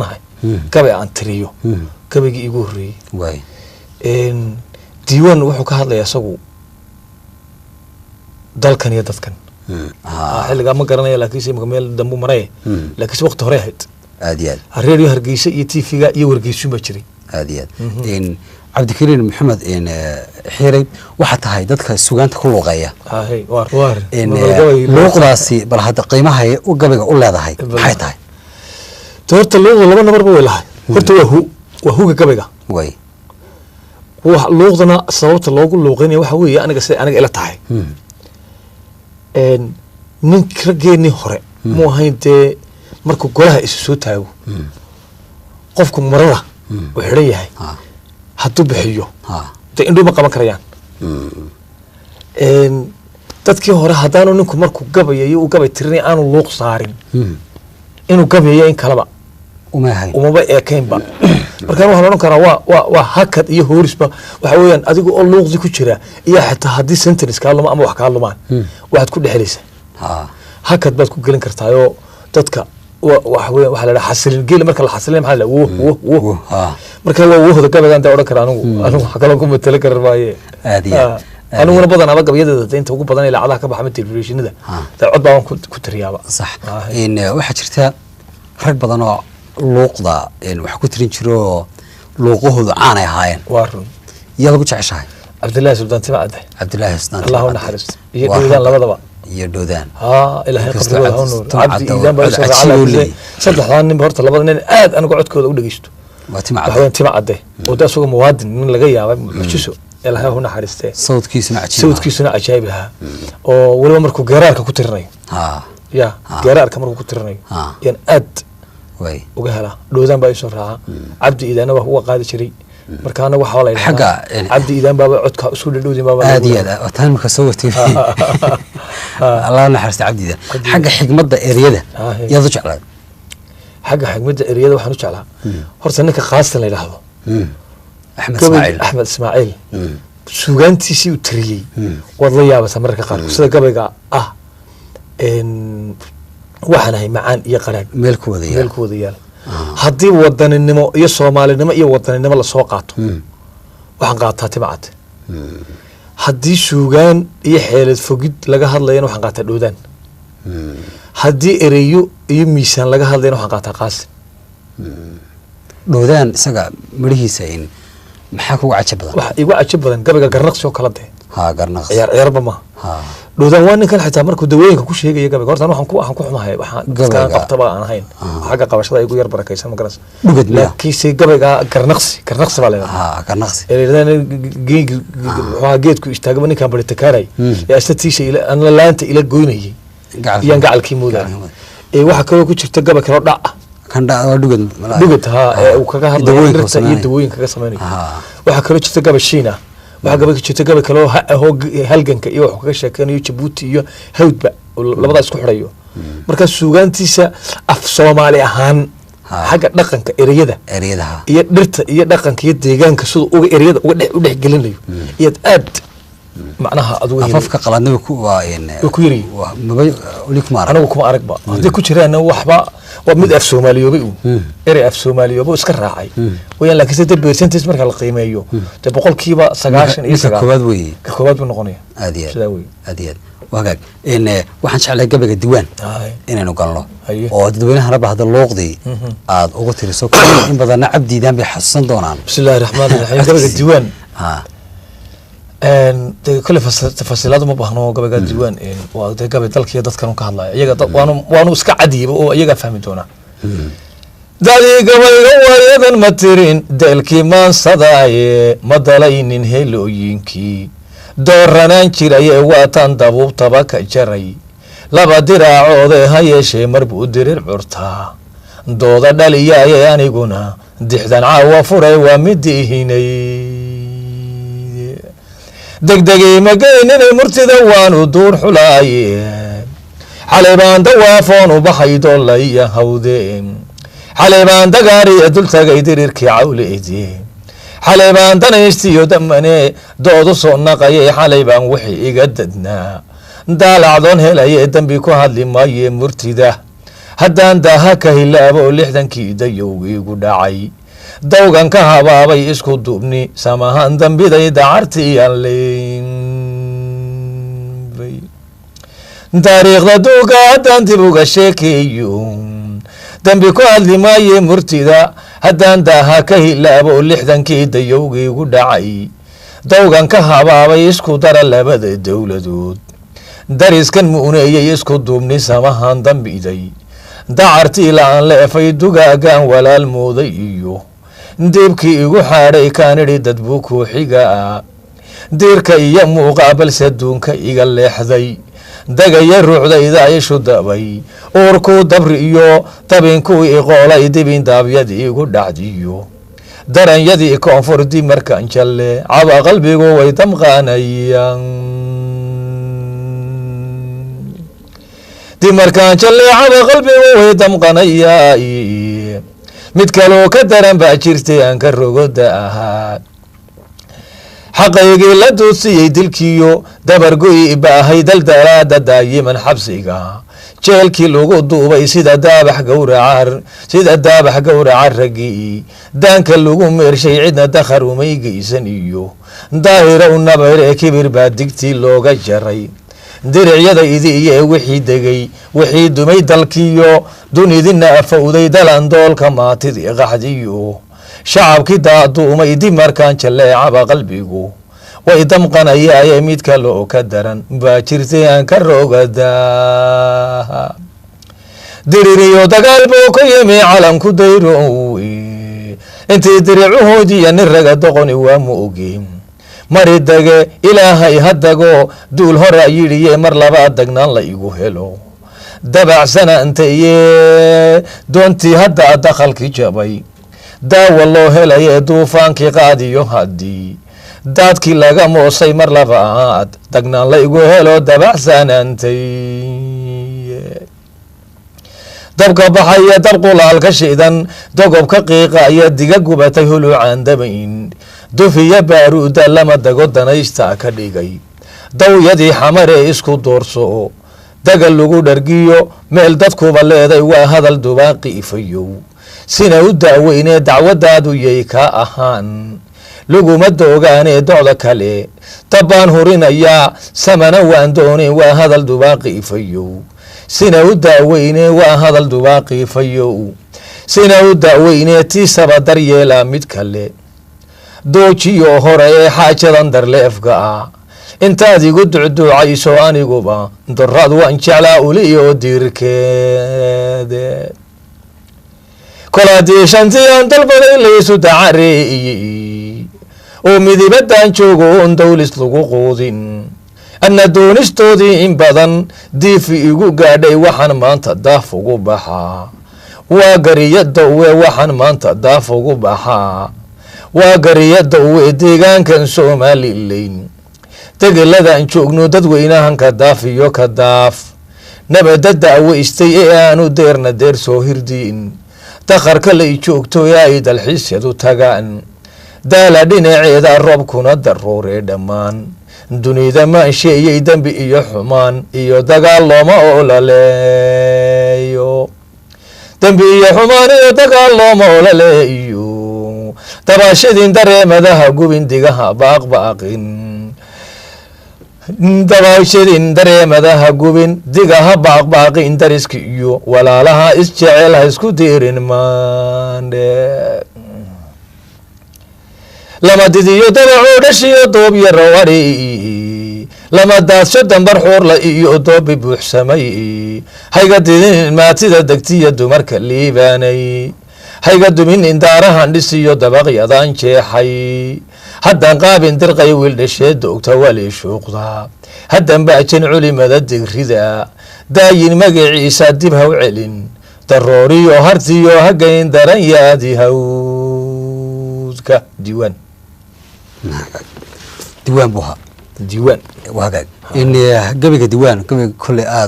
xasuusanahay gabay aan tiriyo gabaygii igu horreeyey way diiwaan wuxuu ka hadlayaa isagu dalkan iyo dadkan xilligaa ma garanaya laakiinse imika meel dambu maray laakiinse waqti hore ahayd aad iyo aad reeriyo hargeysa iyo tv-ga iyo wargeysun baa jiray aad iyo aad cabdikariin maxamed xiray waxaa tahay dadka sugaanta ku luuqeeya luuqdaasi bal hadda qiimaha gabayga u leedahay maxay tahay horta luuqda laba nabarba way lahay horta waa huga gabayga way luuqdana sababta loogu luuqeynaya waxa weeye aniga siday aniga ila tahay nin raggeenii hore mu ahayn dee markuu golaha isu soo taago qofku marada uu xidhan yahay hadduu bixiyo dee indhuu ma qaban karayaan dadkii hore haddaanu ninku markuu gabayayo uu gabay tirinay aanu luuq saarin inuu gabayayo in kaleba umaba eekaynba markaan waxaan odhan karaa waa hakad iyo hoorisba waxa weeyaan adiga oo luuqdii ku jira iyo xitaa haddii sentence kaa luma ama wax kaa lumaan waxaad ku dhexelaysaa hakad baad ku gelin kartaayoo dadka waxa weeyaan waxaa la dhaha xasilin geeli marka la xasilin maxaa la wo marka waa wohda gabaygaan daa odhan kara anigu wax kaloo ku matali karar maaye aniguna badan aba gabayadeeda inta ugu badan ilaa cadaha ka baxa telefishinada daa cod baan ku tiriyaaba sax waxaa jirta rag badan oo luuqda wax ku tirin jiro luuqahoodu caan ay ahaayeen waa run yaa lagu jeceshahay cabdillaahi sultaan timacadde cabdillaahi sultaan allahu naxariisto iyo dhowdaan labadaba iyo dhowdaan ilaahay qabrigooda ha nuur cabdi iidaan baa soo raacay saddexdaan nin horta labada nin aad anigu codkooda u dhageysto waa timacadde waxaan timacadde oo daa suga muwaadin nin laga yaabay mucjiso ilaahay hu naxariistee sawdkiisuna cajaa'ib ahaa oo weliba markuu geeraarka ku tirinayo ya geeraarka markuu ku tirinayo yan aad uga helaa dhowdaan baa isoo raaca cabdi iidaana waa uga qaadi jiray markaana waxaa la xagga cabdi iidaan baaba codka isku dhadhowdin baaba aad iyo aad taan marka soo watay allah naxariista cabdi iidaan xagga xigmadda eriyada yaad u jeclaad xagga xigmadda eriyada waxaan u jeclaa horta ninka qaastan la yidhaahdo axmed ismaaciil sugaantiisii uu tiriyey waad la yaabataa mararka qaarkood sida gabayga ah waxaan ahay macaan iyo qaraag meel ku wada yaal haddii wadaninimo iyo soomaalinimo iyo wadaninimo lasoo qaato waxaan qaataa timacadde haddii suugaan iyo xeelad fogid laga hadlayana waxaan qaataa dhowdaan haddii ereyo iyo miisaan laga hadlayana waxaan qaataa qaasin dhowdaan isaga midhihiisa maxaa kugu cajab badan waxa igu cajab badan gabayga garnaqsi oo kala dee garnaqsi ciyaarba ma dhowdaan waa ninkan xitaa markuu dawooyinka ku sheegaya gabayga horta waxaan ku xumahay waxaan dadkaan qabtaba aan ahayn xagga qabashada igu yar barakaysan ma garanaysa laakiinse gabayga garnaqsi baa leedahay geedku istaagaba ninkaan baritakaarayay ee astatiisha ana laanta ila goynayay iyaan gacalkii moodayay waxaa kaloo ku jirta gabay kaloo dhac dhugad uu kaga hadlayo dhirta iyo dawooyinka kaga samaynayo waxaa kaloo jirta gabay shiin ah waxaa gabay jirta gabay kaloo halganka iyo wuxuu kaga sheekeynayo jabuuti iyo hawdba labadaa isku xidhayo markaa suugaantiisa af soomaali ahaan xagga dhaqanka ereyada iyo dhirta iyo dhaqanka iyo deegaanka siduu uga ereyada u dhex gelinayo iyaad aad macnaha adugu afafka qaladnimo ku yiri anigu kuma aragba haddii ku jiraan waxba waa mid af soomaaliyoobay erey af soomaaliyoobo iska raacay wayaan laakiinse dee percentage marka la qiimeeyo dee boqolkiiba 99 ka koowaad buu noqonaya sidaa wey aad iyo aad wagaag waxaan jeclahay gabayga diiwaan inaynu galno oo dadweynahana bahda luuqdii aad ugu tiriso in badanna cabdiidaan bay xasuusan doonaan bismillahi raxmaani raxiim gabayga diiwaan كل تفاصيلات ما بحنا قبل الديوان وده قبل تلقي ضد كانوا كهلا يجا وانو اسك عدي يجا فهمتونا دالي قبل ويدا مترين دالكي ما صداي ما دلين هيلو ينكي دورنا جيراي واتان دبوب تباك جري لبا دراعوده هيشي مربو درير عرتا دودا داليا انيغونا دخدان عاوا فوري ومديهيني دقدقي مقين المرتدى وانو دور حلاي حليبان دوافون وبحيد الله يهودين حليبان دقاري دول تاقي ديريركي عوليدي حليبان دانيستيو دماني دودو صنقاي حليبان وحي اقددنا دالعدون هلاي دنبيكو هادلي ماي مرتدى haddaan daaha ka hilaabo lixdankii dayowgiigu dhacay dawgan ka habaabay isku duubni samahan dambiday dacartii alleynbay taariikhda duuga haddaan dib uga sheekeeyo dambi ku hadli maaye murtida haddaan daaha ka hilaabo lixdankii dayowgiigu dhacay dawgan ka habaabay isku dara labada dowladood dariskan mu'neeyey isku duubni samahan dambiday dacartii la-aan leefay dugaagaan walaal mooday iyo deebkii igu xaadhay kaanidhi dad buu kuu xiga ah diirka iyo muuqaa balse duunka iga leexday dagaya ruuxdayda ishu dabay uurkuu dabri iyo dabinkuu iqoolay dibin daabyadii igu dhacdiyo daranyadii koonfur dib markaan jalle caba qalbigu way damqaanayaan dib markaan jalle caba qalbigu way damqanayaa mid kaloo ka daran baa jirtay aan ka rogoda ahaa xaqaygii la duudsiyey dilkiyo dabargoy baahay daldalaada daayiman xabsiga jeelkii lagu duubay sida daabax gowraca raggii daanka lagu meershay cidna dakhar umay geysan iyo daahira u nabayr ee kibir baa digtii looga jaray diricyadaydi iyo wixii degay wixii dumay dalkiyo dunidina afowday dalandoolka maatidii qaxdiyo shacabkii daaduumay dib markaan jalleecaba qalbigu way damqanayaaye mid kale oo ka daran baa jirtay aan ka rogadaa diririyo dagaal buu ka yimi calanku dayrow intii diricuhoodiiyo nin raga doqoni waa ma ogeen mari dage ilaahay hadago duul hora yidhiye mar labaad dagnaan la igu helo dabacsana intaye doontii hadda dakhalkii jabay daawa loo helaye duufaankii qaadiyo haddii daadkii laga moosay mar labaad dagnaan la igu helo dabacsanantay dabka baxaya dabqulaalka shidan dogobka qiiqaya diga gubatay huluucaan dabayn dufiya baaruuda lama dago danaysta ka dhigay dawyadii xamaree isku doorso dagal lagu dhargiyo meel dadkuba leeday waa hadal dubaaqi ifayow sina u daaweynee dacwadaadu yay ka ahaan laguma doogaanee docda kale dabbaan hurinayaa samana waan dooneen waa hadal dubaaqi ifayow sina u daaweynee waa hadal dubaaqi ifayow sina u daaweynee tiisaba daryeelaa mid kale doojiyo hore ee xaajadan darleefka ah intaad igu ducduucayso aniguba doraad waan jeclaa uliyo diirkeede kolaadii shantii aan dalbaday laysu dacareeyey oo midibadan joogo oon dawlis lagu quudin anna doonistoodii in badan diifi igu gaadhay waxaan maanta daaf ugu baxaa waa gariyadawwe waxaan maanta daaf ugu baxaa waa gariyadawwe deegaankan Soomaaliland degeladan joogno dadweynahan ka daaf iyo ka daaf nabada daaweystay ee aanu deerna deer soo hirdiin dakharka lay joogto ay dalxiisyadu tagaan daala dhinaceeda roobkuna darooree dhammaan dunida maansheeyey dambi iyo xumaan iyo dagaal looma olaleeyo dambi iyo xumaan iyo dagaal looma olaleeyo dabaashadin dareemadaha gubin digaha baaqbaaqin dabaashadin dareemadaha gubin digaha baaqbaaqin dariski iyo walaalaha isjecel ha isku diirin maande lama didiyo dabacoo dhashiyo doob iyo rawari lama daadsho dambar xuurla iyo doobi buuxsamay hayga didin maatida degtiya dumarka liibaanay hayga dumin indaarahan dhisiyo dabaqyadan jeexay haddan qaabin dirqay wiil dhasheed ogta wali shuuqda haddan baajan culimada digrida daayin magaciisa dib haw celin darooriyo hartiyo hagayn daran yaadi hawdka diiwaan diiwaan buha diiwaan waa gaag in gabiga diiwaan gabiga kulli aad